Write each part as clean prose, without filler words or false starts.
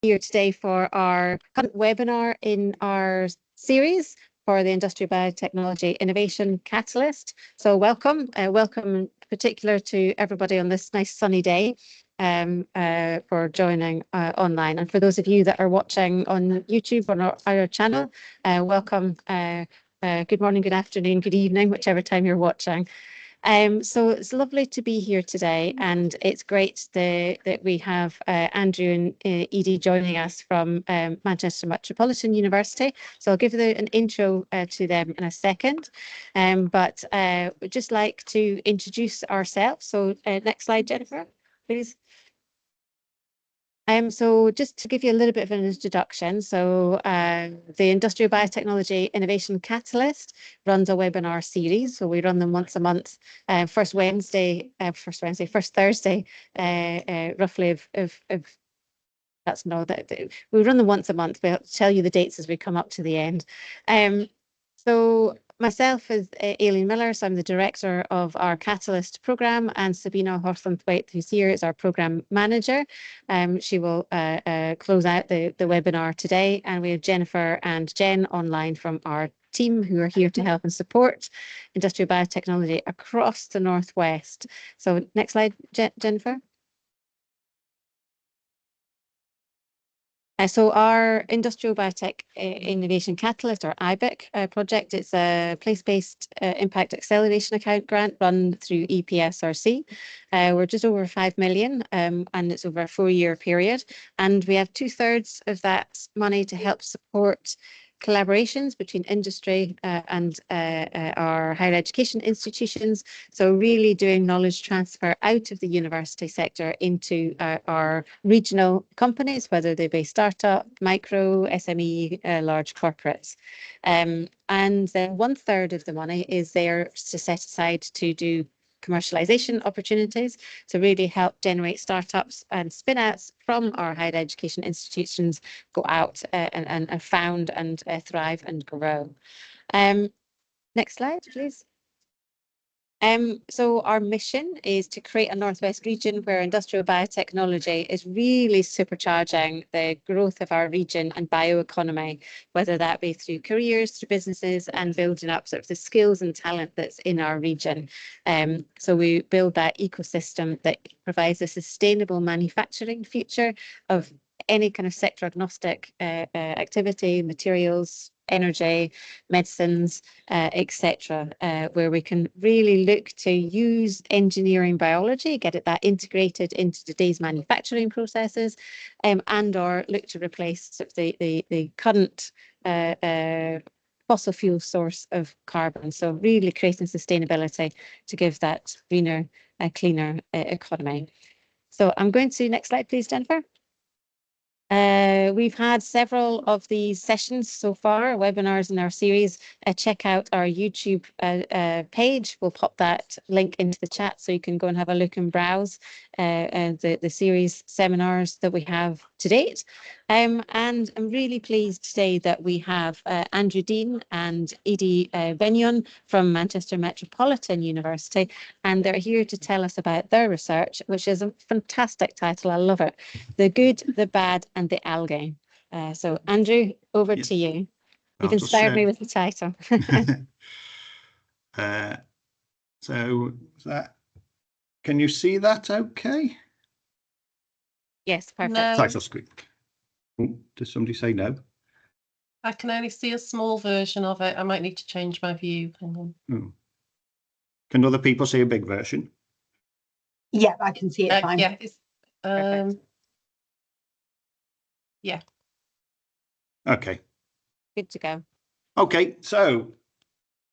here today for our current webinar in our series for the Industrial Biotechnology Innovation Catalyst. So welcome in particular to everybody on this nice sunny day for joining online. And for those of you that are watching on YouTube on our channel, welcome. Good morning, good afternoon, good evening, whichever time you're watching. So it's lovely to be here today, and it's great that we have Andrew and Edie joining us from Manchester Metropolitan University. So I'll give an intro to them in a second, but we'd just like to introduce ourselves. So next slide, Jennifer, please. So just to give you a little bit of an introduction, so the Industrial Biotechnology Innovation Catalyst runs a webinar series. So we run them once a month, first Thursday, roughly of that's no, that we run them once a month. We'll tell you the dates as we come up to the end. So myself is Aileen Miller, so I'm the director of our Catalyst program, and Sabina Horthlanthwaite, who's here, is our program manager. She will close out the webinar today, and we have Jennifer and Jen online from our team who are here to help and support industrial biotechnology across the Northwest. So next slide, Jennifer. So our Industrial Biotech Innovation Catalyst, or IBIC project, it's a place-based impact acceleration account grant run through EPSRC. We're just over 5 million and it's over a 4-year period. And we have 2/3 of that money to help support collaborations between industry and our higher education institutions. So really doing knowledge transfer out of the university sector into our regional companies, whether they be startup, micro, SME, large corporates. And then 1/3 of the money is there to set aside to do commercialization opportunities to really help generate startups and spin-outs from our higher education institutions, go out and found and thrive and grow. Next slide, please. So our mission is to create a Northwest region where industrial biotechnology is really supercharging the growth of our region and bioeconomy, whether that be through careers, through businesses, and building up sort of the skills and talent that's in our region. So we build that ecosystem that provides a sustainable manufacturing future of any kind of sector agnostic activity, materials, energy, medicines, etc., where we can really look to use engineering biology, get that integrated into today's manufacturing processes, and or look to replace sort of the current fossil fuel source of carbon. So really creating sustainability to give that greener, cleaner economy. So I'm going to next slide, please, Jennifer. We've had several of these sessions so far, webinars in our series. Check out our YouTube page. We'll pop that link into the chat so you can go and have a look and browse the series seminars that we have to date. And I'm really pleased today that we have Andrew Dean and Edie Benyon from Manchester Metropolitan University, and they're here to tell us about their research, which is a fantastic title. I love it. The Good, the Bad, and the Algae. So Andrew, over to you. You've inspired me with the title. So that, can you see that okay? Yes, perfect. No. Title screen. Does somebody say no? I can only see a small version of it. I might need to change my view. Hang on. Oh. Can other people see a big version? Yeah, I can see it fine. Yeah, it's, yeah. Okay. Good to go. Okay, so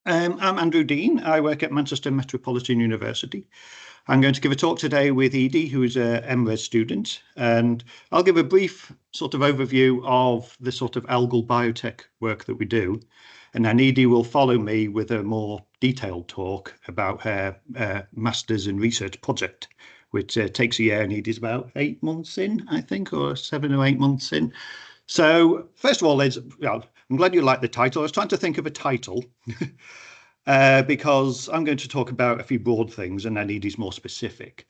I'm Andrew Dean. I work at Manchester Metropolitan University. I'm going to give a talk today with Edie, who is a MRes student, and I'll give a brief sort of overview of the sort of algal biotech work that we do. And then Edie will follow me with a more detailed talk about her master's in research project, which takes a year, and Edie's about 8 months in, I think, or 7 or 8 months in. So first of all, I'm glad you like the title. I was trying to think of a title because I'm going to talk about a few broad things and then Edie's more specific.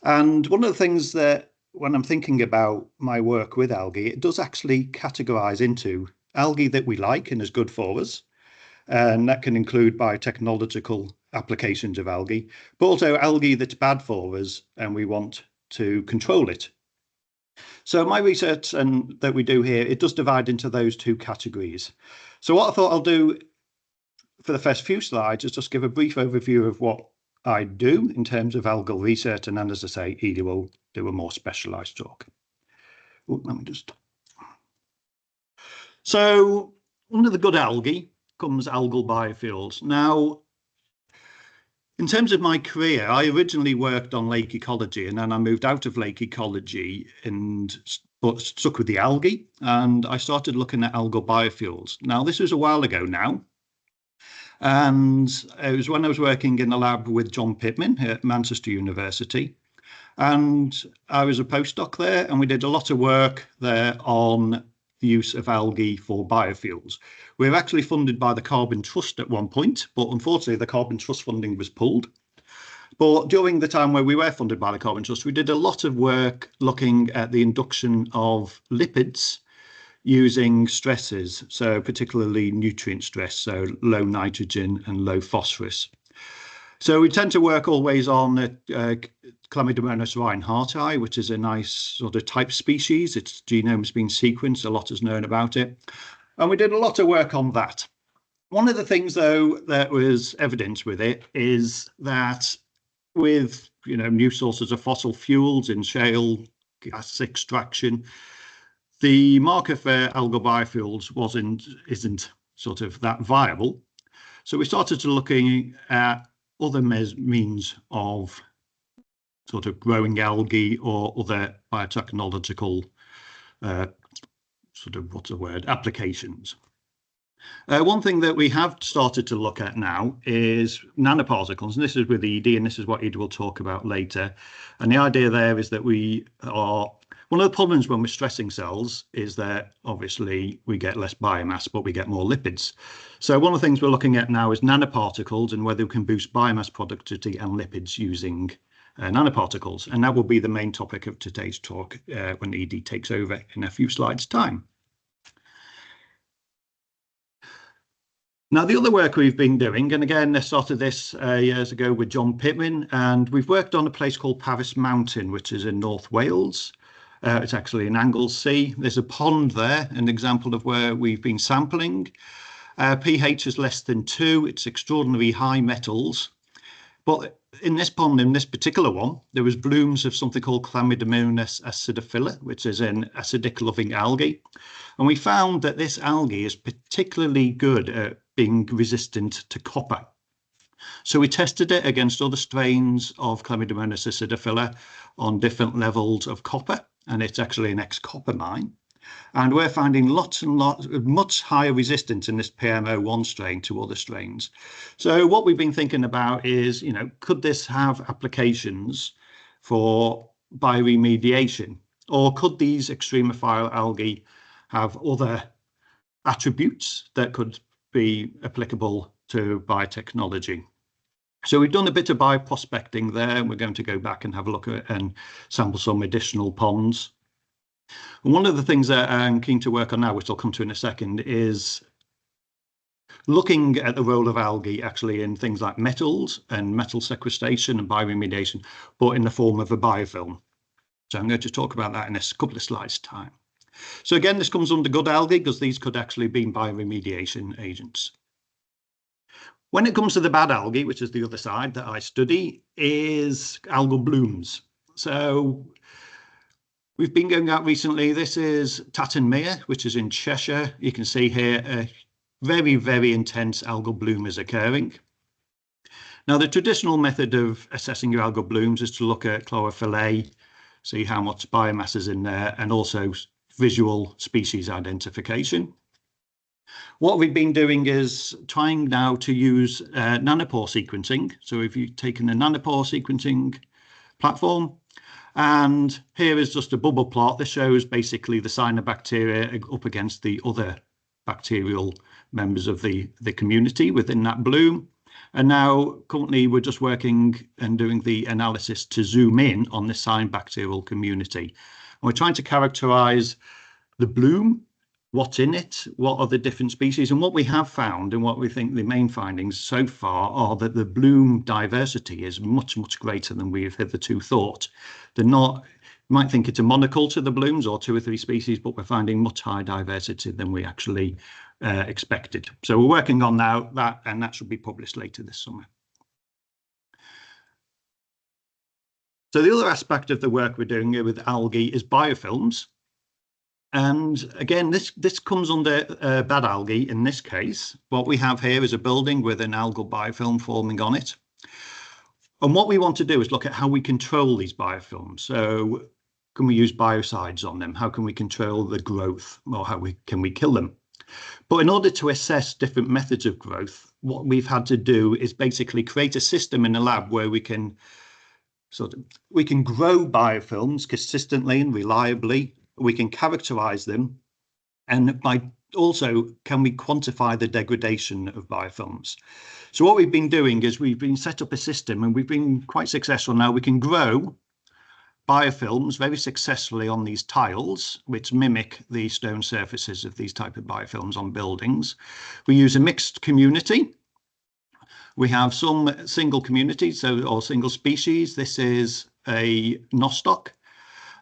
And one of the things that when I'm thinking about my work with algae, it does actually categorize into algae that we like and is good for us. And that can include biotechnological applications of algae, but also algae that's bad for us and we want to control it. So my research and that we do here, it does divide into those two categories. So what I thought I'll do for the first few slides is just give a brief overview of what I do in terms of algal research, and then, as I say, Edie will do a more specialised talk. Ooh, let me just. So under the good algae comes algal biofuels. Now, in terms of my career, I originally worked on lake ecology, and then I moved out of lake ecology and stuck with the algae, and I started looking at algal biofuels. Now, this was a while ago now, and it was when I was working in the lab with John Pittman at Manchester University, and I was a postdoc there, and we did a lot of work there on the use of algae for biofuels. We were actually funded by the Carbon Trust at one point, but unfortunately the Carbon Trust funding was pulled. But during the time where we were funded by the Carbon Trust, we did a lot of work looking at the induction of lipids using stresses, so particularly nutrient stress, so low nitrogen and low phosphorus. So we tend to work always on Chlamydomonas reinhardtii, which is a nice sort of type species. Its genome has been sequenced, a lot is known about it. And we did a lot of work on that. One of the things, though, that was evident with it is that with new sources of fossil fuels in shale gas extraction, the market for algal biofuels isn't sort of that viable. So we started to looking at other means of sort of growing algae or other biotechnological applications. One thing that we have started to look at now is nanoparticles, and this is with Edie, and this is what Edie will talk about later. And the idea there is that one of the problems when we're stressing cells is that obviously we get less biomass, but we get more lipids. So one of the things we're looking at now is nanoparticles and whether we can boost biomass productivity and lipids using nanoparticles. And that will be the main topic of today's talk when Edie takes over in a few slides' time. Now, the other work we've been doing, and again, I started this years ago with John Pittman, and we've worked on a place called Paris Mountain, which is in North Wales. It's actually in Anglesey. There's a pond there, an example of where we've been sampling. pH is less than 2. It's extraordinarily high metals. But in this pond, in this particular one, there was blooms of something called Chlamydomonas acidophila, which is an acidic-loving algae. And we found that this algae is particularly good at being resistant to copper. So we tested it against other strains of Chlamydomonas acidophila on different levels of copper, and it's actually an ex-copper mine. And we're finding lots and lots of much higher resistance in this PM01 strain to other strains. So what we've been thinking about is, could this have applications for bioremediation, or could these extremophile algae have other attributes that could be applicable to biotechnology? So we've done a bit of bioprospecting there. We're going to go back and have a look at and sample some additional ponds. And one of the things that I'm keen to work on now, which I'll come to in a second, is looking at the role of algae actually in things like metals and metal sequestration and bioremediation, but in the form of a biofilm. So I'm going to talk about that in a couple of slides' time. So again, this comes under good algae because these could actually be bioremediation agents. When it comes to the bad algae, which is the other side that I study, is algal blooms. So we've been going out recently. This is Tatton Mere, which is in Cheshire. You can see here a very, very intense algal bloom is occurring. Now, the traditional method of assessing your algal blooms is to look at chlorophyll A, see how much biomass is in there, and also visual species identification. What we've been doing is trying now to use nanopore sequencing. So if you've taken a nanopore sequencing platform, and here is just a bubble plot. This shows basically the cyanobacteria up against the other bacterial members of the community within that bloom. And now currently we're just working and doing the analysis to zoom in on the cyanobacterial community. And we're trying to characterize the bloom, what's in it, what are the different species. And what we have found and what we think the main findings so far are that the bloom diversity is much, much greater than we've hitherto thought. They're not, you might think it's a monoculture, the blooms, or 2 or 3 species, but we're finding much higher diversity than we actually expected. So we're working on now that, and that should be published later this summer. So the other aspect of the work we're doing here with algae is biofilms. And again, this comes under bad algae in this case. What we have here is a building with an algal biofilm forming on it. And what we want to do is look at how we control these biofilms. So can we use biocides on them? How can we control the growth, or can we kill them? But in order to assess different methods of growth, what we've had to do is basically create a system in the lab where we can grow biofilms consistently and reliably. We can characterize them, and also can we quantify the degradation of biofilms. So what we've been doing is we've been set up a system, and we've been quite successful now. We can grow biofilms very successfully on these tiles, which mimic the stone surfaces of these type of biofilms on buildings. We use a mixed community. We have some single communities, or single species. This is a nostoc.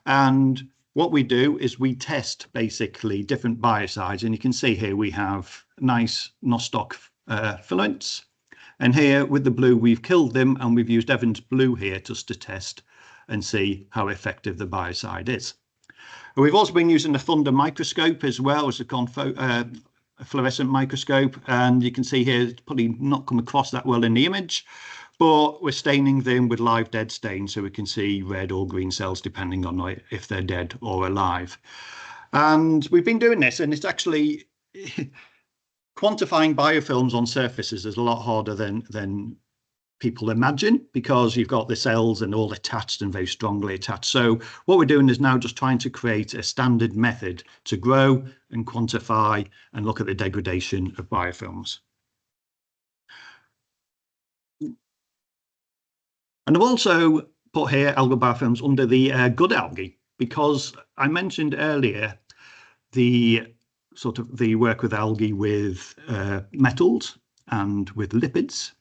And what we do is we test basically different biocides. And you can see here we have nice nostoc filaments. And here with the blue, we've killed them, and we've used Evans blue here just to test and see how effective the biocide is. We've also been using the Thunder microscope as well as a fluorescent microscope, and you can see here it's probably not come across that well in the image, but we're staining them with live dead stain so we can see red or green cells depending on if they're dead or alive. And we've been doing this, and it's actually quantifying biofilms on surfaces is a lot harder than people imagine, because you've got the cells and all attached and very strongly attached. So what we're doing is now just trying to create a standard method to grow and quantify and look at the degradation of biofilms. And I've also put here algal biofilms under the good algae, because I mentioned earlier the work with algae with metals and with lipids.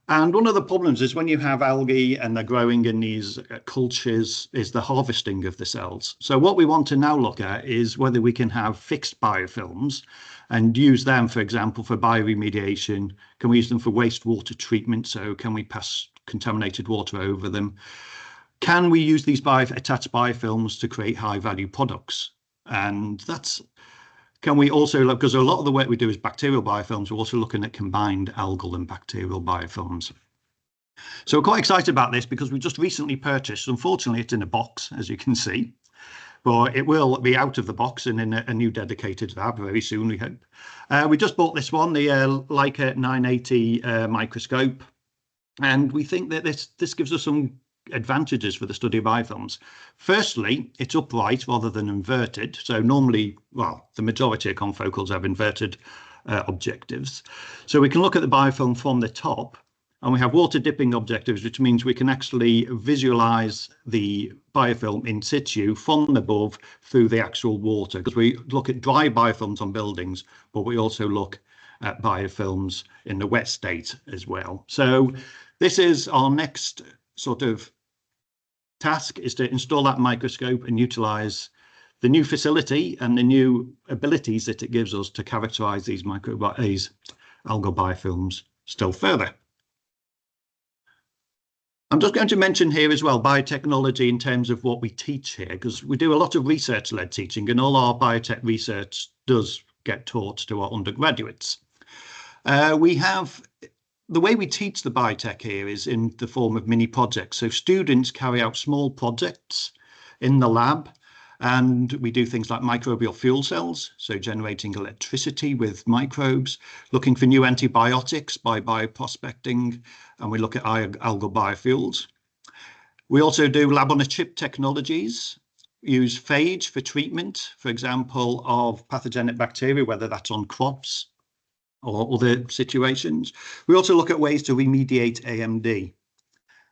And one of the problems is when you have algae and they're growing in these cultures is the harvesting of the cells. So what we want to now look at is whether we can have fixed biofilms and use them, for example, for bioremediation. Can we use them for wastewater treatment? So can we pass contaminated water over them? Can we use these attached biofilms to create high value products? And can we also look, because a lot of the work we do is bacterial biofilms, we're also looking at combined algal and bacterial biofilms. So we're quite excited about this because we just recently purchased, unfortunately it's in a box, as you can see, but it will be out of the box and in a new dedicated lab very soon, we hope. We just bought this one, the Leica 980 microscope, and we think that this gives us some advantages for the study of biofilms. Firstly, it's upright rather than inverted. So normally, well, the majority of confocals have inverted objectives. So we can look at the biofilm from the top, and we have water dipping objectives, which means we can actually visualize the biofilm in situ from above through the actual water, because we look at dry biofilms on buildings, but we also look at biofilms in the wet state as well. So this is our next sort of task, is to install that microscope and utilize the new facility and the new abilities that it gives us to characterize these algal biofilms still further. I'm just going to mention here as well biotechnology in terms of what we teach here, because we do a lot of research-led teaching, and all our biotech research does get taught to our undergraduates. The way we teach the biotech here is in the form of mini projects. So students carry out small projects in the lab, and we do things like microbial fuel cells, so generating electricity with microbes, looking for new antibiotics by bioprospecting, and we look at algal biofuels. We also do lab-on-a-chip technologies, use phage for treatment, for example, of pathogenic bacteria, whether that's on crops or other situations. We also look at ways to remediate AMD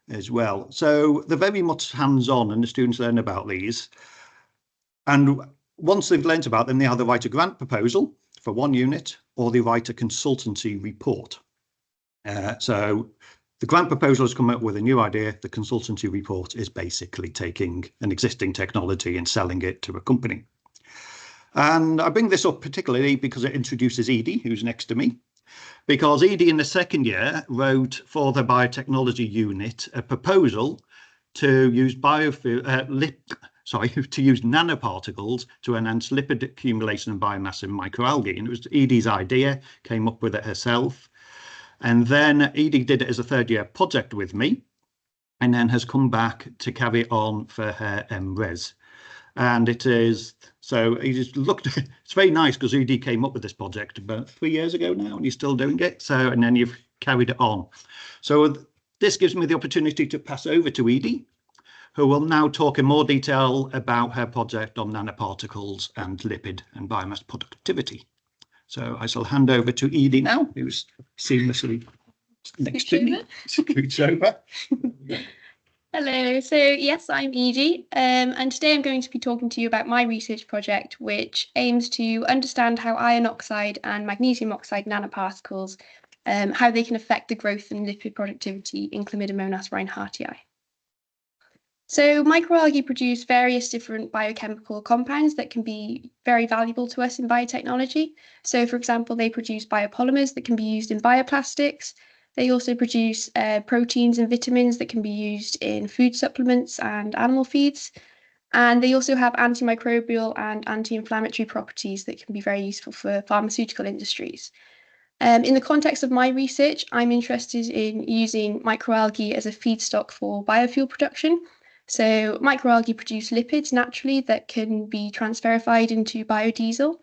as well. So they're very much hands-on, and the students learn about these. And once they've learnt about them, they either write a grant proposal for one unit, or they write a consultancy report. So the grant proposal has come up with a new idea. The consultancy report is basically taking an existing technology and selling it to a company. And I bring this up particularly because it introduces Edie, who's next to me, because Edie in the second year wrote for the biotechnology unit a proposal to use to use nanoparticles to enhance lipid accumulation and biomass in microalgae. And it was Edie's idea, came up with it herself. And then Edie did it as a third year project with me, and then has come back to carry on for her MRes. And it is, so he just looked, it's very nice because Edie came up with this project about 3 years ago now, and he's still doing it. So, and then you've carried it on. So this gives me the opportunity to pass over to Edie, who will now talk in more detail about her project on nanoparticles and lipid and biomass productivity. So I shall hand over to Edie now, who's seamlessly next to me. Scoots over. Hello, so yes, I'm Edie, and today I'm going to be talking to you about my research project, which aims to understand how iron oxide and magnesium oxide nanoparticles, how they can affect the growth and lipid productivity in Chlamydomonas reinhardtii. So microalgae produce various different biochemical compounds that can be very valuable to us in biotechnology. So for example, they produce biopolymers that can be used in bioplastics. They also produce proteins and vitamins that can be used in food supplements and animal feeds. And they also have antimicrobial and anti-inflammatory properties that can be very useful for pharmaceutical industries. In the context of my research, I'm interested in using microalgae as a feedstock for biofuel production. So microalgae produce lipids naturally that can be transferified into biodiesel.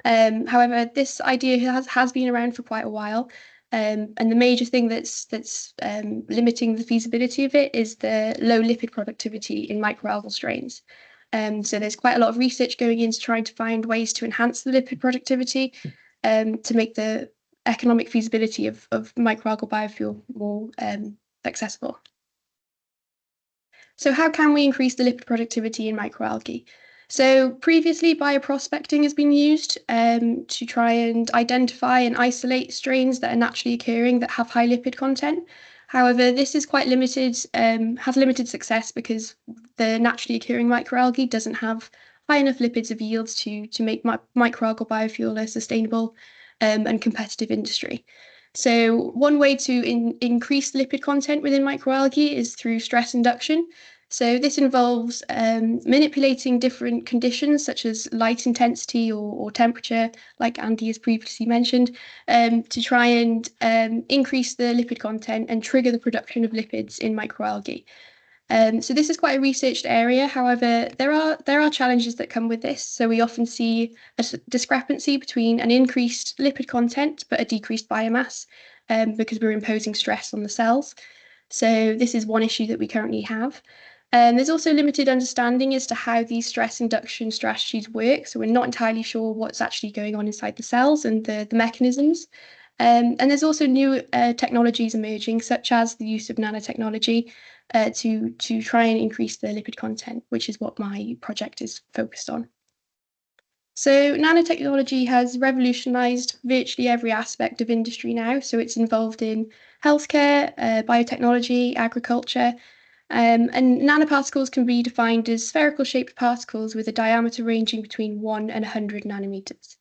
However, this idea has been around for quite a while. And the major thing that's limiting the feasibility of it is the low lipid productivity in microalgal strains. So there's quite a lot of research going into trying to find ways to enhance the lipid productivity to make the economic feasibility of microalgal biofuel more accessible. So how can we increase the lipid productivity in microalgae? So previously, bioprospecting has been used to try and identify and isolate strains that are naturally occurring that have high lipid content. However, this is quite limited, has limited success because the naturally occurring microalgae doesn't have high enough lipids of yields to make microalgal biofuel a sustainable and competitive industry. So one way to increase lipid content within microalgae is through stress induction. So this involves manipulating different conditions such as light intensity or temperature, like Andy has previously mentioned, to try and increase the lipid content and trigger the production of lipids in microalgae. So this is quite a researched area. However, there are challenges that come with this. So we often see a discrepancy between an increased lipid content but a decreased biomass because we're imposing stress on the cells. So this is one issue that we currently have. There's also limited understanding as to how these stress induction strategies work. So we're not entirely sure what's actually going on inside the cells and the mechanisms. And there's also new technologies emerging, such as the use of nanotechnology to try and increase the lipid content, which is what my project is focused on. So nanotechnology has revolutionized virtually every aspect of industry now. So it's involved in healthcare, biotechnology, agriculture, and nanoparticles can be defined as spherical shaped particles with a diameter ranging between 1 and 100 nanometers.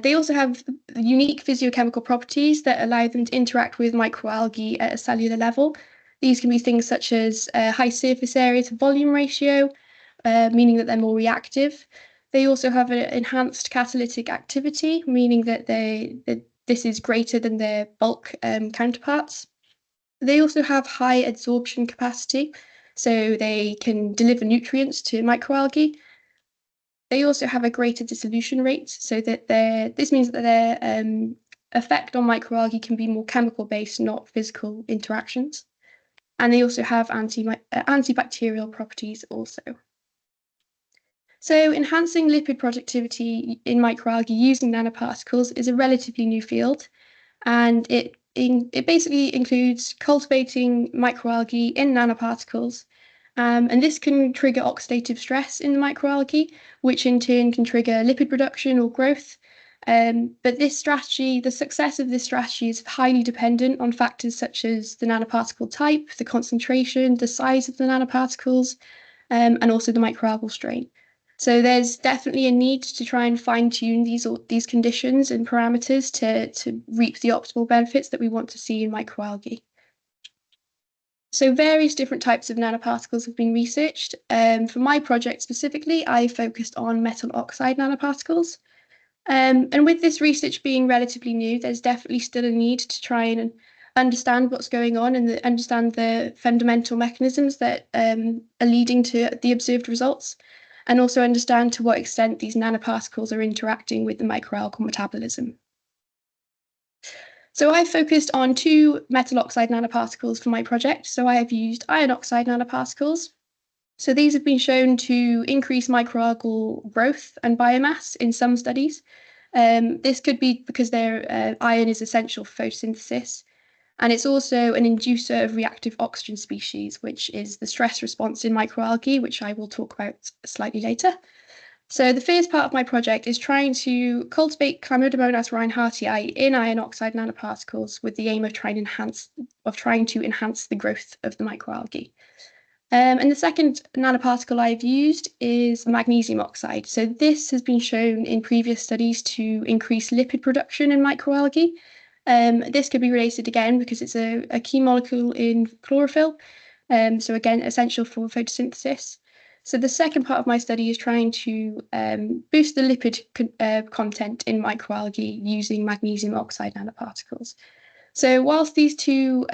They also have unique physiochemical properties that allow them to interact with microalgae at a cellular level. These can be things such as high surface area to volume ratio, meaning that they're more reactive. They also have an enhanced catalytic activity, meaning that this is greater than their bulk counterparts. They also have high adsorption capacity, so they can deliver nutrients to microalgae. They also have a greater dissolution rate, so that this means that their effect on microalgae can be more chemical-based, not physical interactions. And they also have antibacterial properties also. So enhancing lipid productivity in microalgae using nanoparticles is a relatively new field, and it basically includes cultivating microalgae in nanoparticles. And this can trigger oxidative stress in the microalgae, which in turn can trigger lipid production or growth. But this strategy, the success of this strategy is highly dependent on factors such as the nanoparticle type, the concentration, the size of the nanoparticles, and also the microalgal strain. So there's definitely a need to try and fine-tune these conditions and parameters to reap the optimal benefits that we want to see in microalgae. So various different types of nanoparticles have been researched. For my project specifically, I focused on metal oxide nanoparticles. And with this research being relatively new, there's definitely still a need to try and understand what's going on and understand the fundamental mechanisms that are leading to the observed results, and also understand to what extent these nanoparticles are interacting with the microalgal metabolism. So I focused on 2 metal oxide nanoparticles for my project. So I have used iron oxide nanoparticles. So these have been shown to increase microalgal growth and biomass in some studies. This could be because their iron is essential for photosynthesis. And it's also an inducer of reactive oxygen species, which is the stress response in microalgae, which I will talk about slightly later. So the first part of my project is trying to cultivate Chlamydomonas reinhardtii in iron oxide nanoparticles with the aim of trying to enhance the growth of the microalgae. And the second nanoparticle I've used is magnesium oxide. So this has been shown in previous studies to increase lipid production in microalgae. This could be related again because it's a key molecule in chlorophyll, so again, essential for photosynthesis. So the second part of my study is trying to boost the lipid content in microalgae using magnesium oxide nanoparticles. So whilst these 2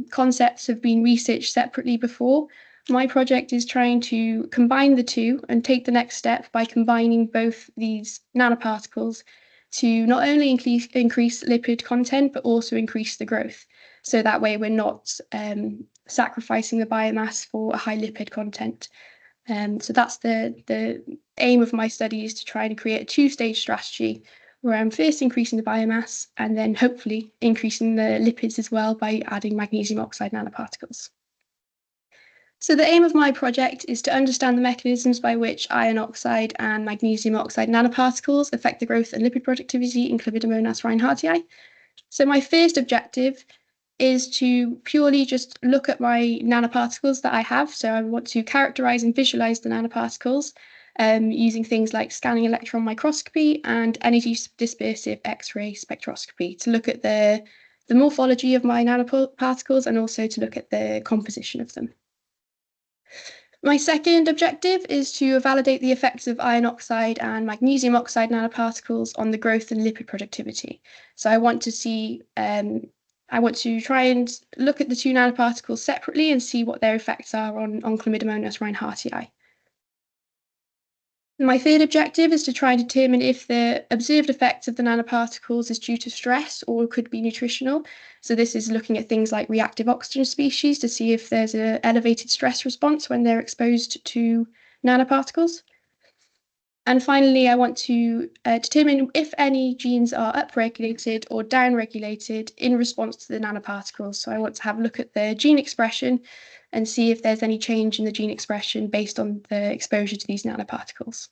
concepts have been researched separately before, my project is trying to combine the 2 and take the next step by combining both these nanoparticles to not only increase lipid content, but also increase the growth. So that way we're not sacrificing the biomass for a high lipid content. So that's the aim of my study, is to try and create a 2-stage strategy where I'm first increasing the biomass and then hopefully increasing the lipids as well by adding magnesium oxide nanoparticles. So the aim of my project is to understand the mechanisms by which iron oxide and magnesium oxide nanoparticles affect the growth and lipid productivity in Chlamydomonas reinhardtii. So my first objective is to purely just look at my nanoparticles that I have. So I want to characterize and visualize the nanoparticles using things like scanning electron microscopy and energy dispersive X-ray spectroscopy to look at the morphology of my nanoparticles and also to look at the composition of them. My second objective is to validate the effects of iron oxide and magnesium oxide nanoparticles on the growth and lipid productivity. So I want to try and look at the 2 nanoparticles separately and see what their effects are on Chlamydomonas reinhardtii. My third objective is to try and determine if the observed effects of the nanoparticles is due to stress or could be nutritional. So this is looking at things like reactive oxygen species to see if there's an elevated stress response when they're exposed to nanoparticles. And finally, I want to determine if any genes are upregulated or downregulated in response to the nanoparticles. So I want to have a look at the gene expression and see if there's any change in the gene expression based on the exposure to these nanoparticles.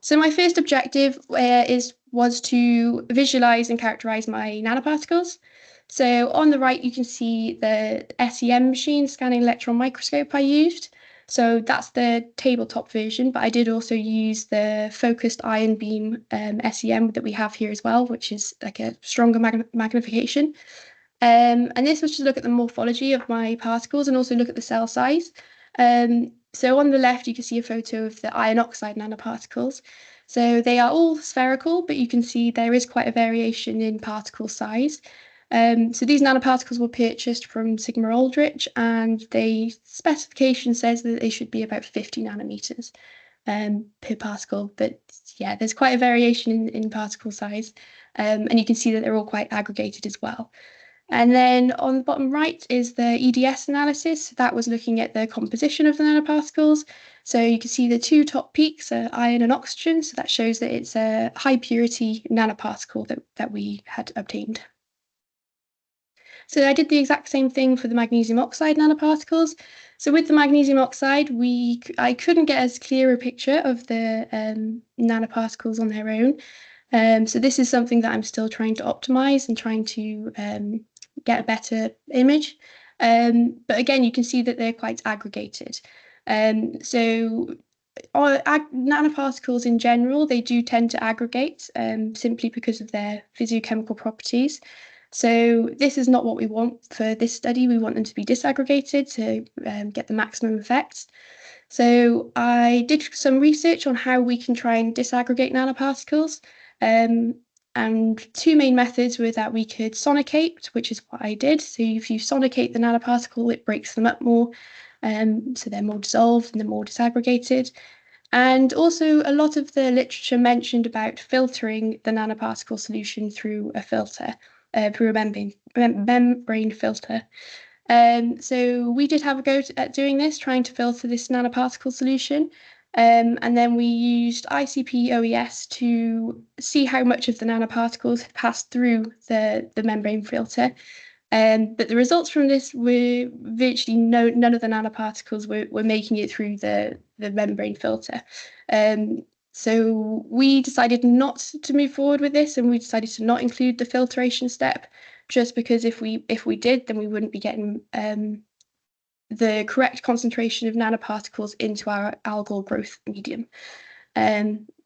So my first objective was to visualize and characterize my nanoparticles. So on the right, you can see the SEM machine, scanning electron microscope I used. So that's the tabletop version, but I did also use the focused ion beam SEM that we have here as well, which is like a stronger magnification. And this was to look at the morphology of my particles and also look at the cell size. So on the left, you can see a photo of the iron oxide nanoparticles. So they are all spherical, but you can see there is quite a variation in particle size. So these nanoparticles were purchased from Sigma Aldrich, and the specification says that they should be about 50 nanometers per particle. But yeah, there's quite a variation in particle size. And you can see that they're all quite aggregated as well. And then on the bottom right is the EDS analysis. That was looking at the composition of the nanoparticles. So you can see the two top peaks are iron and oxygen. So that shows that it's a high purity nanoparticle that we had obtained. So I did the exact same thing for the magnesium oxide nanoparticles. So with the magnesium oxide, I couldn't get as clear a picture of the nanoparticles on their own. So this is something that I'm still trying to optimize and trying to get a better image. But again, you can see that they're quite aggregated. So nanoparticles in general, they do tend to aggregate simply because of their physiochemical properties. So this is not what we want for this study. We want them to be disaggregated to get the maximum effects. So I did some research on how we can try and disaggregate nanoparticles. And two main methods were that we could sonicate, which is what I did. So if you sonicate the nanoparticle, it breaks them up more. So they're more dissolved and they're more disaggregated. And also a lot of the literature mentioned about filtering the nanoparticle solution through a filter, through a membrane filter. So we did have a go at doing this, trying to filter this nanoparticle solution. And then we used ICP OES to see how much of the nanoparticles had passed through the membrane filter. But the results from this were virtually none of the nanoparticles were making it through the membrane filter. So we decided not to move forward with this, and we decided to not include the filtration step, just because if we did, then we wouldn't be getting the correct concentration of nanoparticles into our algal growth medium.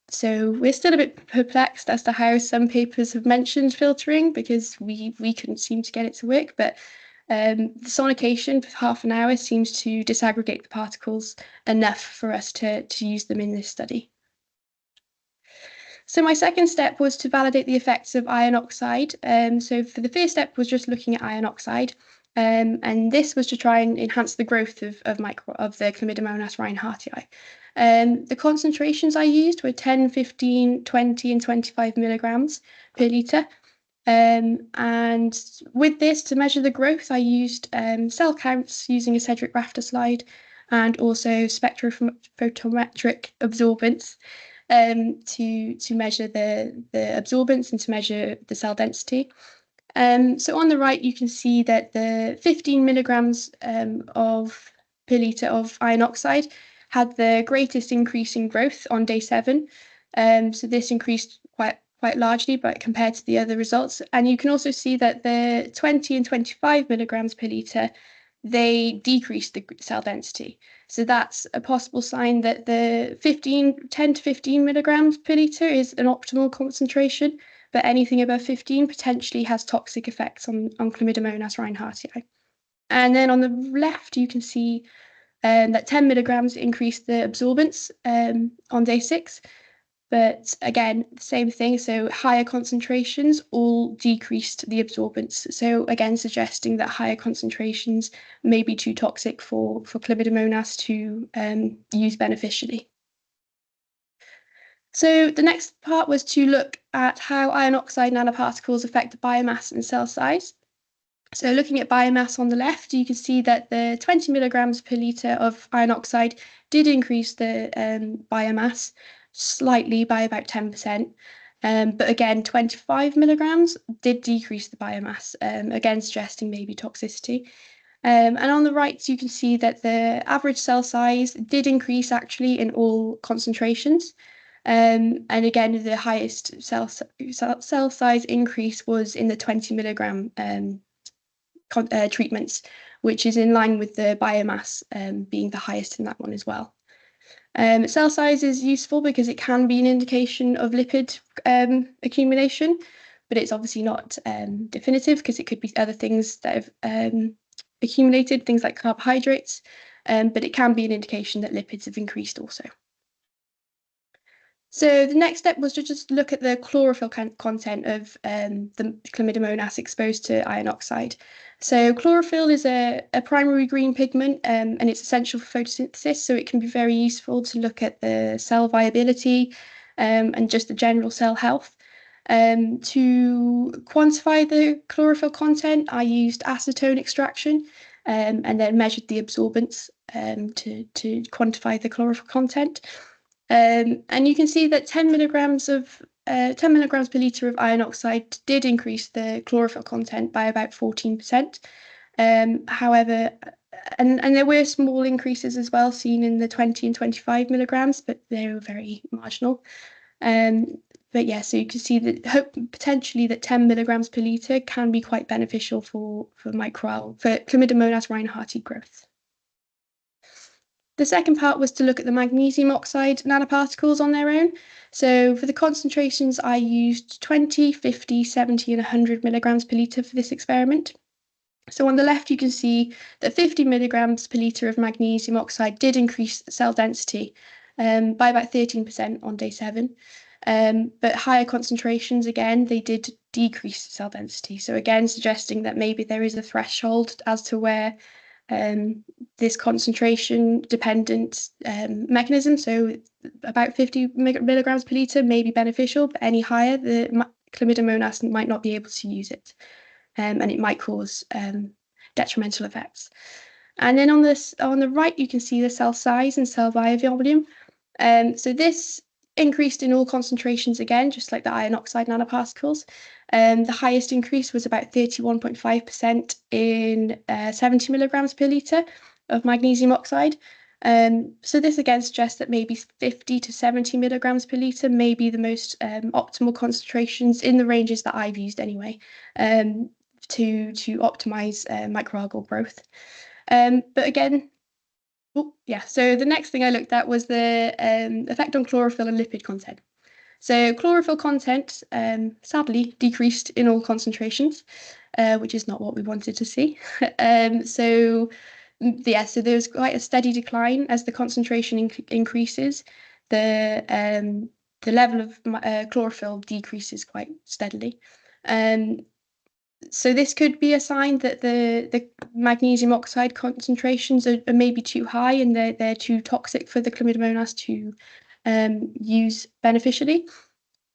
So we're still a bit perplexed as to how some papers have mentioned filtering, because we couldn't seem to get it to work, but the sonication for half an hour seems to disaggregate the particles enough for us to use them in this study. So my second step was to validate the effects of iron oxide. So for the first step was just looking at iron oxide. And this was to try and enhance the growth of the Chlamydomonas reinhardtii. The concentrations I used were 10, 15, 20, and 25 milligrams per litre. And with this, to measure the growth, I used cell counts using a Cedric Rafter slide, and also spectrophotometric absorbance to measure the absorbance and to measure the cell density. So on the right, you can see that the 15 milligrams per litre of iron oxide had the greatest increase in growth on day 7. So this increased quite largely, but compared to the other results. And you can also see that the 20 and 25 milligrams per litre, they decreased the cell density. So that's a possible sign that the 10 to 15 milligrams per litre is an optimal concentration, but anything above 15 potentially has toxic effects on Chlamydomonas reinhardtii. And then on the left, you can see that 10 milligrams increased the absorbance on day 6. But again, same thing. So higher concentrations all decreased the absorbance. So again, suggesting that higher concentrations may be too toxic for Chlamydomonas to use beneficially. So the next part was to look at how iron oxide nanoparticles affect the biomass and cell size. So looking at biomass on the left, you can see that the 20 milligrams per litre of iron oxide did increase the biomass slightly by about 10%. But again, 25 milligrams did decrease the biomass, again suggesting maybe toxicity. And on the right, you can see that the average cell size did increase actually in all concentrations. And again, the highest cell size increase was in the 20 milligram treatments, which is in line with the biomass being the highest in that one as well. Cell size is useful because it can be an indication of lipid accumulation, but it's obviously not definitive, because it could be other things that have accumulated, things like carbohydrates, but it can be an indication that lipids have increased also. So the next step was to just look at the chlorophyll content of the Chlamydomonas exposed to iron oxide. So chlorophyll is a primary green pigment, and it's essential for photosynthesis, so it can be very useful to look at the cell viability and just the general cell health. To quantify the chlorophyll content, I used acetone extraction and then measured the absorbance to quantify the chlorophyll content. And you can see that 10 milligrams per litre of iron oxide did increase the chlorophyll content by about 14%. However, and there were small increases as well seen in the 20 and 25 milligrams, but they were very marginal. But yeah, so you can see that potentially that 10 milligrams per litre can be quite beneficial for Chlamydomonas reinhardtii growth. The second part was to look at the magnesium oxide nanoparticles on their own. So for the concentrations, I used 20, 50, 70 and 100 milligrams per litre for this experiment. So on the left, you can see that 50 milligrams per litre of magnesium oxide did increase cell density by about 13% on day 7. But higher concentrations, again, they did decrease cell density. So again, suggesting that maybe there is a threshold as to where this concentration dependent mechanism, so about 50 milligrams per litre may be beneficial, but any higher, the Chlamydomonas might not be able to use it. And it might cause detrimental effects. And then on the right, you can see the cell size and cell biovolume. So this increased in all concentrations again, just like the iron oxide nanoparticles. The highest increase was about 31.5% in 70 milligrams per litre of magnesium oxide. So this again suggests that maybe 50 to 70 milligrams per litre may be the most optimal concentrations in the ranges that I've used anyway, to optimize microalgal growth. But again, so the next thing I looked at was the effect on chlorophyll and lipid content. So chlorophyll content sadly decreased in all concentrations, which is not what we wanted to see. So there's quite a steady decline as the concentration increases. The level of chlorophyll decreases quite steadily. So this could be a sign that the magnesium oxide concentrations are maybe too high and they're too toxic for the Chlamydomonas to use beneficially.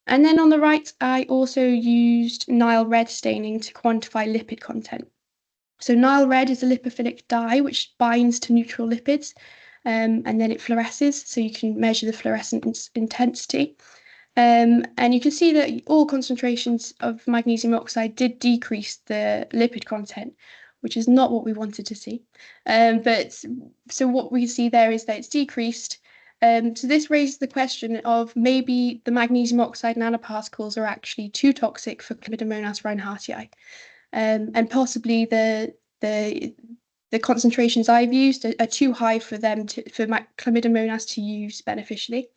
And then on the right, I also used Nile red staining to quantify lipid content. So Nile red is a lipophilic dye which binds to neutral lipids, and then it fluoresces, so you can measure the fluorescence intensity. And you can see that all concentrations of magnesium oxide did decrease the lipid content, which is not what we wanted to see. But so what we see there is that it's decreased. So this raises the question of maybe the magnesium oxide nanoparticles are actually too toxic for Chlamydomonas reinhardtii, and possibly the concentrations I've used are too high for Chlamydomonas to use beneficially.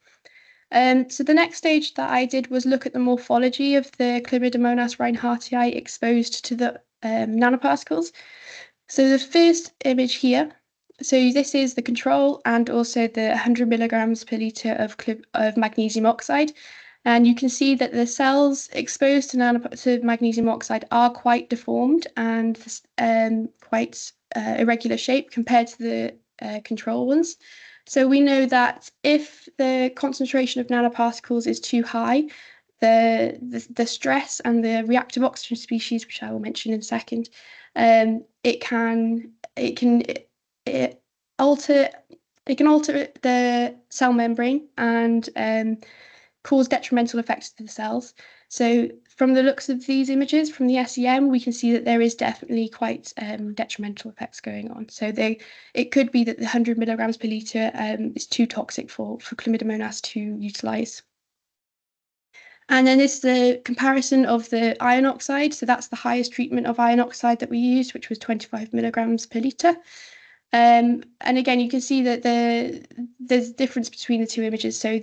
So the next stage that I did was look at the morphology of the Chlamydomonas reinhardtii exposed to the nanoparticles. So the first image here, so this is the control and also the 100 milligrams per litre of magnesium oxide. And you can see that the cells exposed to magnesium oxide are quite deformed and quite irregular shape compared to the control ones. So we know that if the concentration of nanoparticles is too high, the stress and the reactive oxygen species, which I will mention in a second, it can alter the cell membrane and cause detrimental effects to the cells. So from the looks of these images from the SEM, we can see that there is definitely quite detrimental effects going on. So it could be that the 100 milligrams per litre is too toxic for Chlamydomonas to utilise. And then this is the comparison of the iron oxide. So that's the highest treatment of iron oxide that we used, which was 25 milligrams per litre. And again, you can see that there's a difference between the two images. So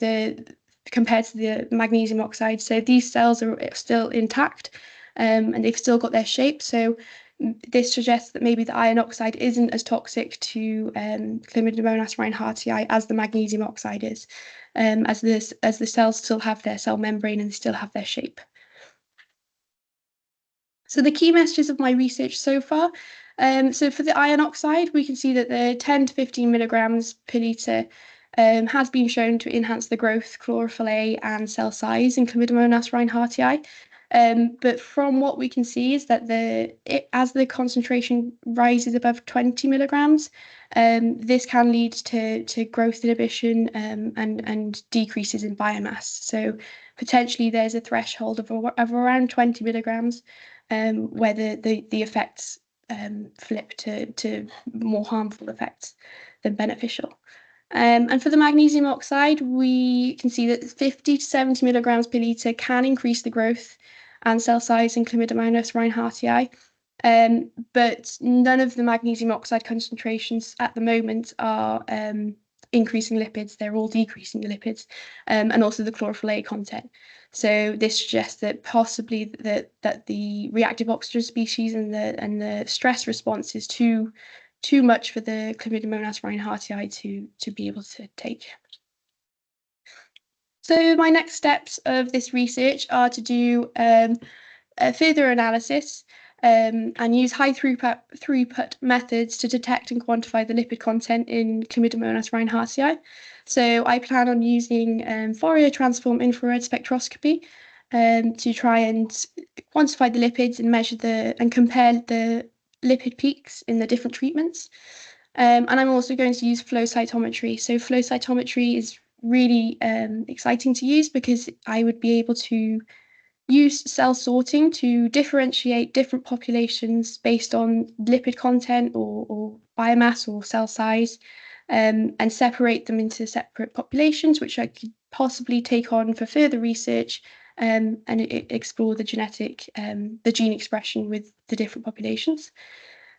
compared to the magnesium oxide. So these cells are still intact and they've still got their shape. So this suggests that maybe the iron oxide isn't as toxic to Chlamydomonas reinhardtii as the magnesium oxide is, as the cells still have their cell membrane and still have their shape. So the key messages of my research so far. So for the iron oxide, we can see that the 10 to 15 milligrams per litre has been shown to enhance the growth, chlorophyll A, and cell size in Chlamydomonas reinhardtii. But from what we can see is that as the concentration rises above 20 milligrams, this can lead to growth inhibition and decreases in biomass. So potentially there's a threshold of around 20 milligrams where the effects flip to more harmful effects than beneficial. And for the magnesium oxide, we can see that 50 to 70 milligrams per litre can increase the growth and cell size in Chlamydomonas reinhardtii. But none of the magnesium oxide concentrations at the moment are increasing lipids. They're all decreasing the lipids and also the chlorophyll A content. So this suggests that possibly that the reactive oxygen species and the stress response is too much for the Chlamydomonas reinhardtii to be able to take. So my next steps of this research are to do a further analysis and use high throughput methods to detect and quantify the lipid content in Chlamydomonas reinhardtii. So I plan on using Fourier transform infrared spectroscopy to try and quantify the lipids and measure and compare the lipid peaks in the different treatments. And I'm also going to use flow cytometry. So flow cytometry is really exciting to use because I would be able to use cell sorting to differentiate different populations based on lipid content or biomass or cell size and separate them into separate populations, which I could possibly take on for further research and explore the gene expression with the different populations.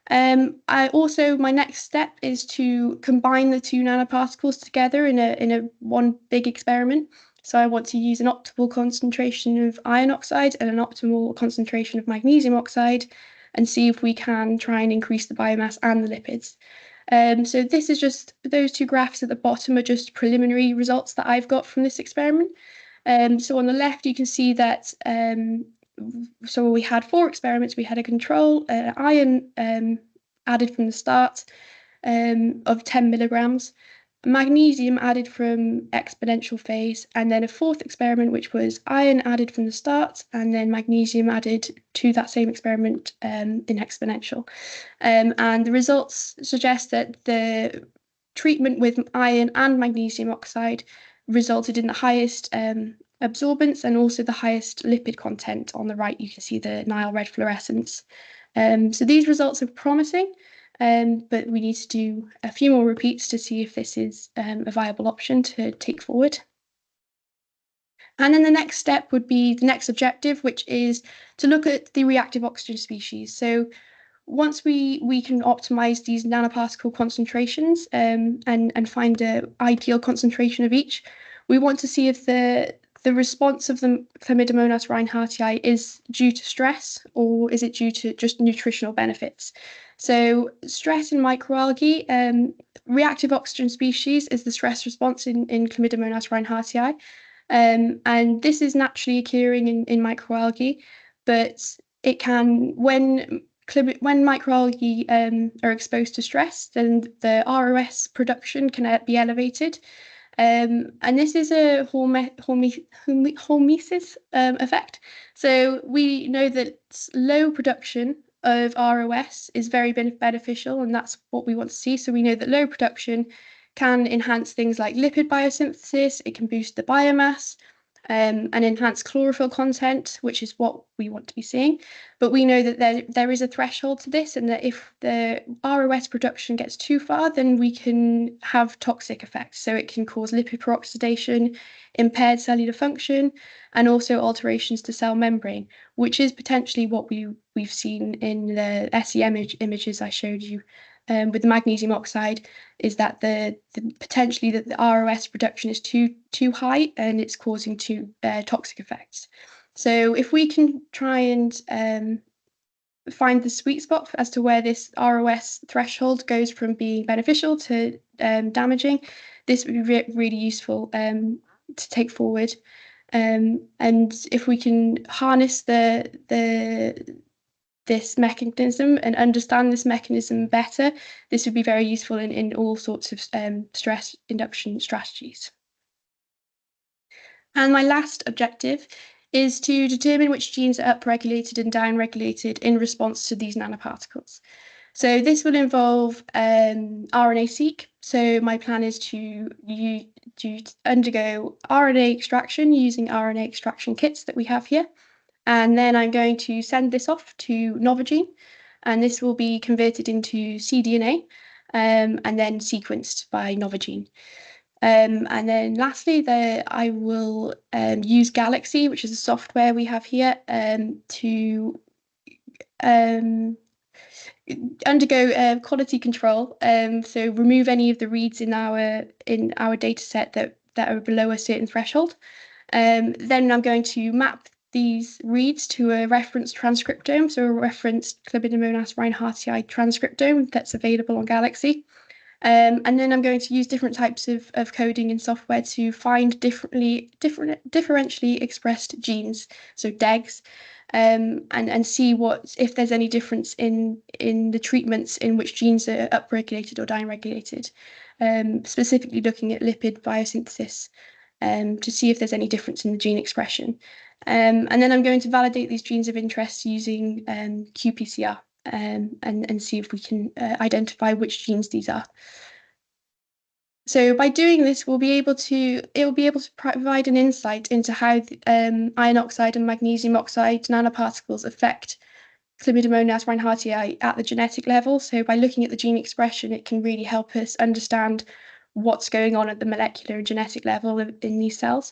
My next step is to combine the 2 nanoparticles together in a one big experiment. So I want to use an optimal concentration of iron oxide and an optimal concentration of magnesium oxide and see if we can try and increase the biomass and the lipids. So this is just, those 2 graphs at the bottom are just preliminary results that I've got from this experiment. So on the left, you can see that so we had 4 experiments. We had a control iron added from the start of 10 milligrams, magnesium added from exponential phase, and then a 4th experiment, which was iron added from the start, and then magnesium added to that same experiment in exponential. And the results suggest that the treatment with iron and magnesium oxide resulted in the highest absorbance and also the highest lipid content. On the right, you can see the Nile red fluorescence. So these results are promising, but we need to do a few more repeats to see if this is a viable option to take forward. And then the next step would be the next objective, which is to look at the reactive oxygen species. So once we can optimize these nanoparticle concentrations and find an ideal concentration of each, we want to see if the response of the Chlamydomonas reinhardtii is due to stress or is it due to just nutritional benefits. So stress in microalgae, reactive oxygen species is the stress response in Chlamydomonas reinhardtii. And this is naturally occurring in microalgae, but it can, when microalgae are exposed to stress, then the ROS production can be elevated. And this is a hormesis effect. So we know that low production of ROS is very beneficial, and that's what we want to see. So we know that low production can enhance things like lipid biosynthesis, it can boost the biomass, and enhance chlorophyll content, which is what we want to be seeing. But we know that there is a threshold to this, and that if the ROS production gets too far, then we can have toxic effects. So it can cause lipid peroxidation, impaired cellular function, and also alterations to cell membrane, which is potentially what we've seen in the SEM images I showed you. With the magnesium oxide, is that the potentially that the ROS production is too high and it's causing toxic effects. So if we can try and find the sweet spot as to where this ROS threshold goes from being beneficial to damaging, this would be really useful to take forward. And if we can harness the this mechanism and understand this mechanism better, this would be very useful in all sorts of stress induction strategies. And my last objective is to determine which genes are upregulated and downregulated in response to these nanoparticles. So this will involve RNA-seq. So my plan is to undergo RNA extraction using RNA extraction kits that we have here. And then I'm going to send this off to Novogene, and this will be converted into cDNA and then sequenced by Novogene. And then lastly, I will use Galaxy, which is a software we have here, to undergo quality control. So remove any of the reads in our data set that are below a certain threshold. Then I'm going to map these reads to a reference transcriptome, so a referenced Chlamydomonas reinhardtii transcriptome that's available on Galaxy. And then I'm going to use different types of coding in software to find differentially expressed genes, so DEGs, and see if there's any difference in the treatments in which genes are upregulated or downregulated, specifically looking at lipid biosynthesis to see if there's any difference in the gene expression. And then I'm going to validate these genes of interest using qPCR and see if we can identify which genes these are. So by doing this, it will be able to provide an insight into how iron oxide and magnesium oxide nanoparticles affect Chlamydomonas reinhardtii at the genetic level. So by looking at the gene expression, it can really help us understand what's going on at the molecular and genetic level in these cells.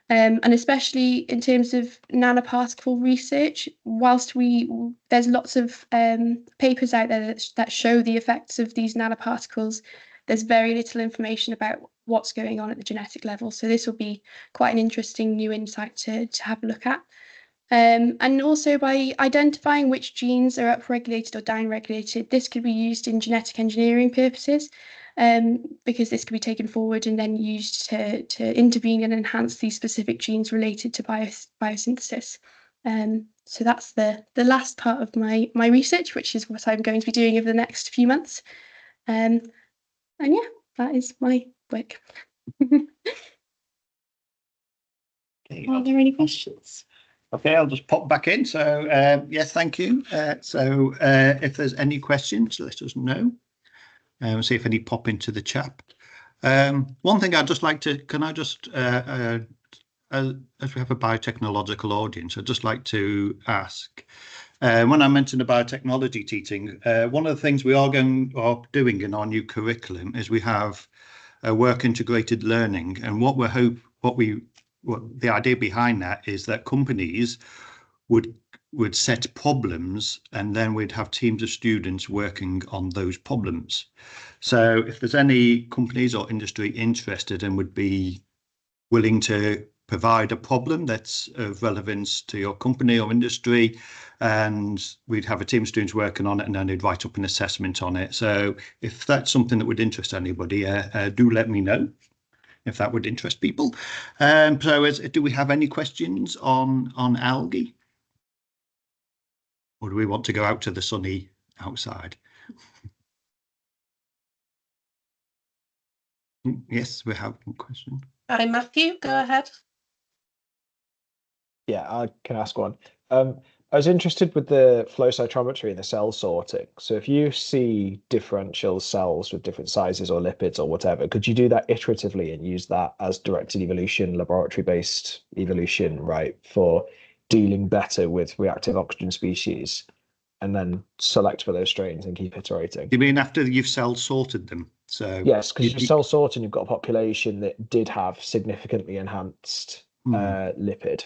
And especially in terms of nanoparticle research, whilst there's lots of papers out there that show the effects of these nanoparticles, there's very little information about what's going on at the genetic level. So this will be quite an interesting new insight to have a look at. And also by identifying which genes are upregulated or downregulated, this could be used in genetic engineering purposes, because this could be taken forward and then used to intervene and enhance these specific genes related to biosynthesis. So that's the last part of my research, which is what I'm going to be doing over the next few months. And yeah, that is my work. Okay, Are there any questions? okay, I'll just pop back in. So yes, thank you. If there's any questions, let us know. See if any pop into the chat. One thing I'd just like to, can I just, as we have a biotechnological audience, I'd just like to ask, when I mentioned the biotechnology teaching, one of the things we are doing in our new curriculum is we have a work integrated learning, and what the idea behind that is that companies would set problems, and then we'd have teams of students working on those problems. So if there's any companies or industry interested and would be willing to provide a problem that's of relevance to your company or industry, and we'd have a team of students working on it, and then they'd write up an assessment on it. So if that's something that would interest anybody, do let me know if that would interest people. Do we have any questions on algae? Or do we want to go out to the sunny outside? Yes, we have one question. Hi, Matthew, go ahead. Yeah, I can ask one. I was interested with the flow cytometry and the cell sorting. So if you see differential cells with different sizes or lipids or whatever, could you do that iteratively and use that as directed evolution, laboratory-based evolution, right, for dealing better with reactive oxygen species, and then select for those strains and keep iterating? You mean after you've cell sorted them? So yes, because you're cell sorting, you've got a population that did have significantly enhanced lipid,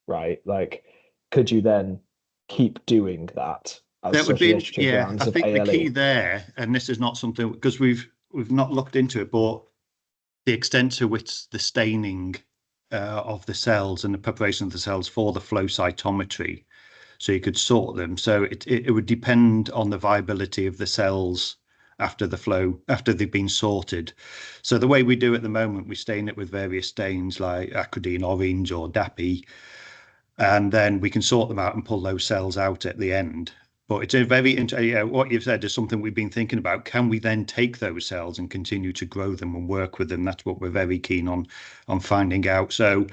right? Like, could you then keep doing that? That would be, yeah, I think the key there, and this is not something, because we've not looked into it, but the extent to which the staining of the cells and the preparation of the cells for the flow cytometry, so you could sort them. So it would depend on the viability of the cells after the flow, after they've been sorted. So the way we do at the moment, we stain it with various stains like acridine orange or DAPI, and then we can sort them out and pull those cells out at the end. But it's a very, what you've said is something we've been thinking about. Can we then take those cells and continue to grow them and work with them? That's what we're very keen on finding out. So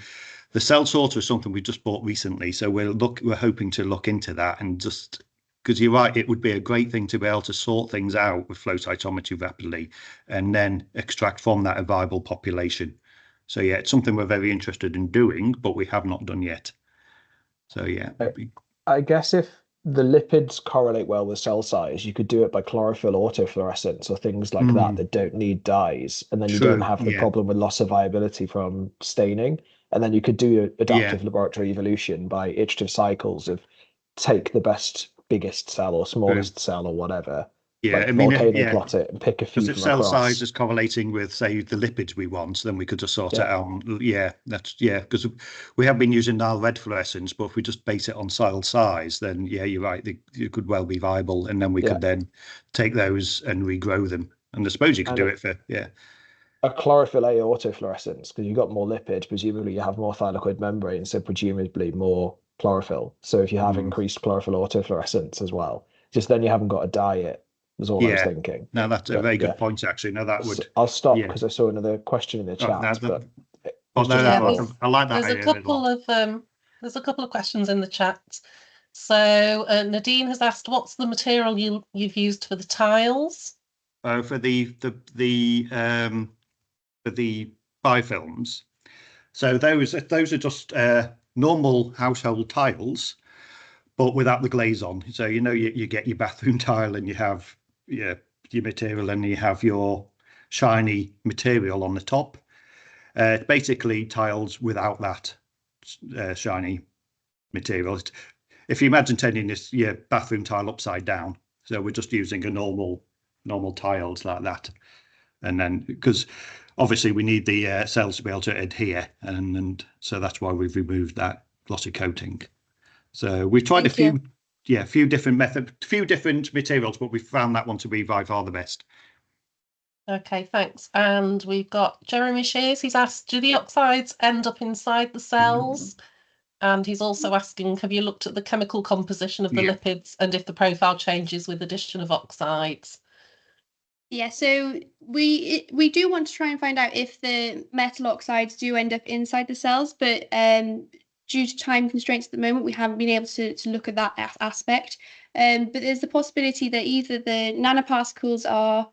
the cell sorter is something we just bought recently. So we're hoping to look into that, and just because you're right, it would be a great thing to be able to sort things out with flow cytometry rapidly and then extract from that a viable population. So yeah, it's something we're very interested in doing, but we have not done yet. So yeah. I guess if the lipids correlate well with cell size, you could do it by chlorophyll autofluorescence or things like that don't need dyes, and then you don't have the problem with loss of viability from staining. And then you could do adaptive laboratory evolution by iterative cycles of take the best, biggest cell or smallest cell or whatever. Yeah, like I mean, volcano plot it and pick a few because if from cell across. size is correlating with, say, the lipids we want, then we could just sort it out. Yeah, because we have been using our red fluorescence, but if we just base it on cell size, then yeah, you're right, they could well be viable, and then we could then take those and regrow them. And I suppose you could do it for a chlorophyll A autofluorescence, because you've got more lipid, presumably you have more thylakoid membrane, so presumably more chlorophyll. So if you have increased chlorophyll autofluorescence as well, just then you haven't got to dye it. Was all I was thinking. No, that's a very good point, actually. No, that would. I'll stop because I saw another question in the chat. I like that. There's a couple of questions in the chat. So Nadine has asked, "What's the material you've used for the tiles?" For the biofilms. So those are just normal household tiles, but without the glaze on. So you get your bathroom tile and you have your material and you have your shiny material on the top. Basically tiles without that shiny material. If you imagine turning your bathroom tile upside down, so we're just using a normal tiles like that, and then because obviously we need the cells to be able to adhere, and so that's why we've removed that glossy coating. So we've tried a few different materials, but we found that one to be by far the best. Okay, thanks. And we've got Jeremy Shears. He's asked, do the oxides end up inside the cells? And he's also asking, have you looked at the chemical composition of the lipids and if the profile changes with addition of oxides? Yeah, so we do want to try and find out if the metal oxides do end up inside the cells, but due to time constraints at the moment, we haven't been able to look at that aspect. But there's the possibility that either the nanoparticles are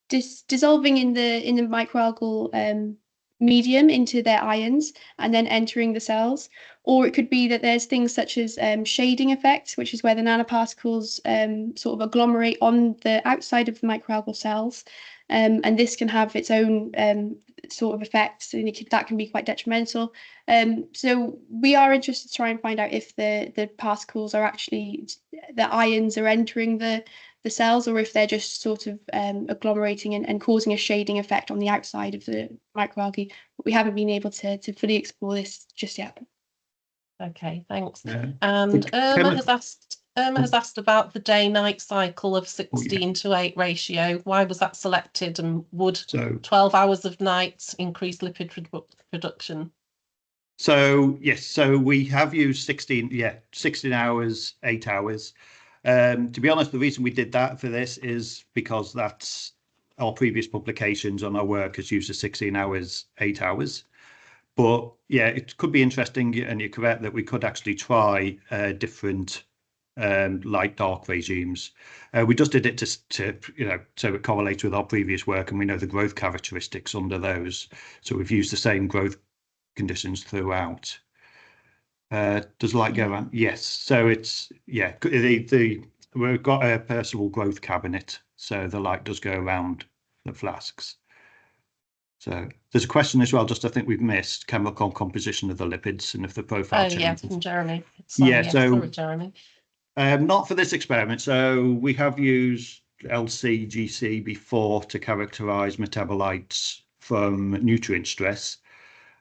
dissolving in the microalgal medium into their ions and then entering the cells, or it could be that there's things such as shading effects, which is where the nanoparticles sort of agglomerate on the outside of the microalgal cells, and this can have its own sort of effects, and that can be quite detrimental. So we are interested to try and find out if the particles are actually, the ions are entering the cells, or if they're just sort of agglomerating and causing a shading effect on the outside of the microalgae. But we haven't been able to fully explore this just yet. Okay, thanks. And Irma has asked about the day-night cycle of 16:8 ratio. Why was that selected, and would 12 hours of night increase lipid production? So yes, so we have used 16 hours, 8 hours. To be honest, the reason we did that for this is because that's our previous publications on our work has used the 16 hours, 8 hours. But yeah, it could be interesting, and you're correct that we could actually try different light dark regimes. We just did it so it correlates with our previous work, and we know the growth characteristics under those. So we've used the same growth conditions throughout. Does light go around? Yes. So it's we've got a Percival growth cabinet, so the light does go around the flasks. So there's a question as well, just I think we've missed chemical composition of the lipids and if the profile changes. From Jeremy. Sorry, Jeremy. Not for this experiment. So we have used LC-GC before to characterize metabolites from nutrient stress,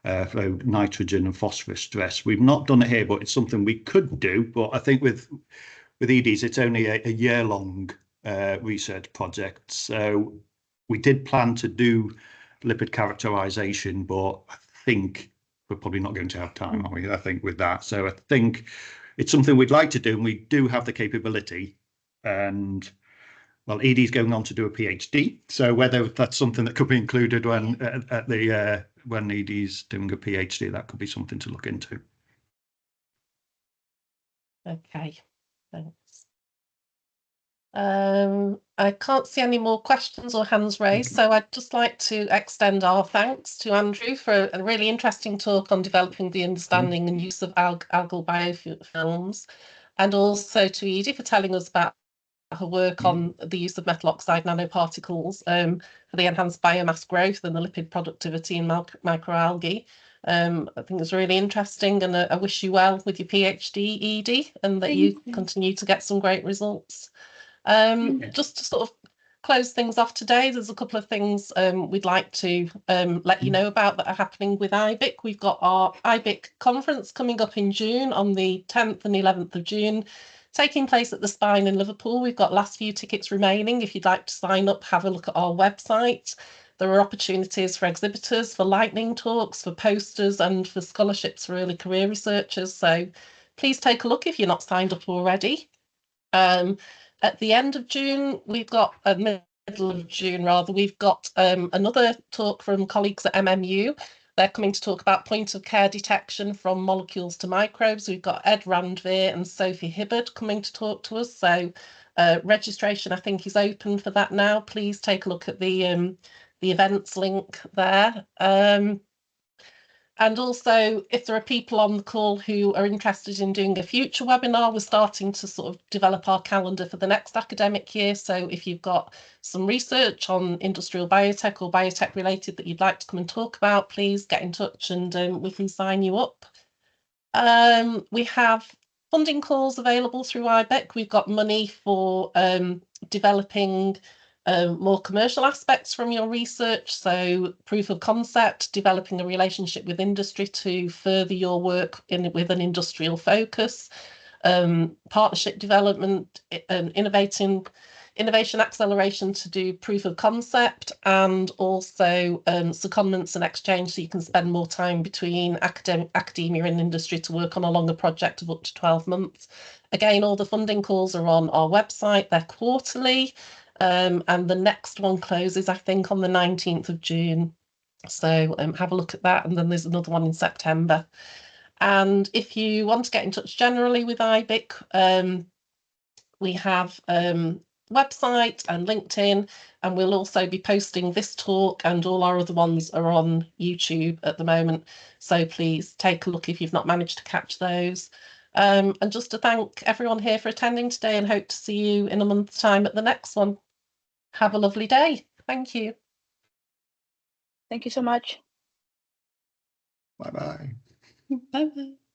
for nitrogen and phosphorus stress. We've not done it here, but it's something we could do. But I think with EDs, it's only a year-long research project. So we did plan to do lipid characterization, but I think we're probably not going to have time, are we? I think with that. So I think it's something we'd like to do, and we do have the capability. and well, Edie's going on to do a PhD. So whether that's something that could be included when when Edie's doing a PhD, that could be something to look into. Okay, thanks. I can't see any more questions or hands raised, so I'd just like to extend our thanks to Andrew for a really interesting talk on developing the understanding and use of algal biofilms, and also to Edie for telling us about her work on the use of metal oxide nanoparticles for the enhanced biomass growth and the lipid productivity in microalgae. I think it's really interesting, and I wish you well with your PhD, Edie, and that you continue to get some great results. Just to sort of close things off today, there's a couple of things we'd like to let you know about that are happening with IBIC. We've got our IBIC conference coming up in June on the 10th and 11th of June, taking place at the Spine in Liverpool. We've got last few tickets remaining. If you'd like to sign up, have a look at our website. There are opportunities for exhibitors, for lightning talks, for posters, and for scholarships for early career researchers. So please take a look if you're not signed up already. At the end of June, we've got middle of June rather, we've got another talk from colleagues at MMU. They're coming to talk about point of care detection from molecules to microbes. We've got Ed Randveer and Sophie Hibbard coming to talk to us. So registration, I think, is open for that now. Please take a look at the events link there. And also, if there are people on the call who are interested in doing a future webinar, we're starting to sort of develop our calendar for the next academic year. So if you've got some research on industrial biotech or biotech related that you'd like to come and talk about, please get in touch and we can sign you up. We have funding calls available through IBIC. We've got money for developing more commercial aspects from your research, so proof of concept, developing a relationship with industry to further your work with an industrial focus, partnership development, innovation acceleration to do proof of concept, and also secondments and exchange, so you can spend more time between academia and industry to work on a longer project of up to 12 months. Again, all the funding calls are on our website, they're quarterly. And the next one closes, I think, on the 19th of June. So have a look at that. And then there's another one in September. And if you want to get in touch generally with IBIC, we have website and LinkedIn, and we'll also be posting this talk, and all our other ones are on YouTube at the moment. So please take a look if you've not managed to catch those. And just to thank everyone here for attending today, and hope to see you in a month's time at the next one. Have a lovely day. Thank you. Thank you so much. Bye-bye. Bye-bye.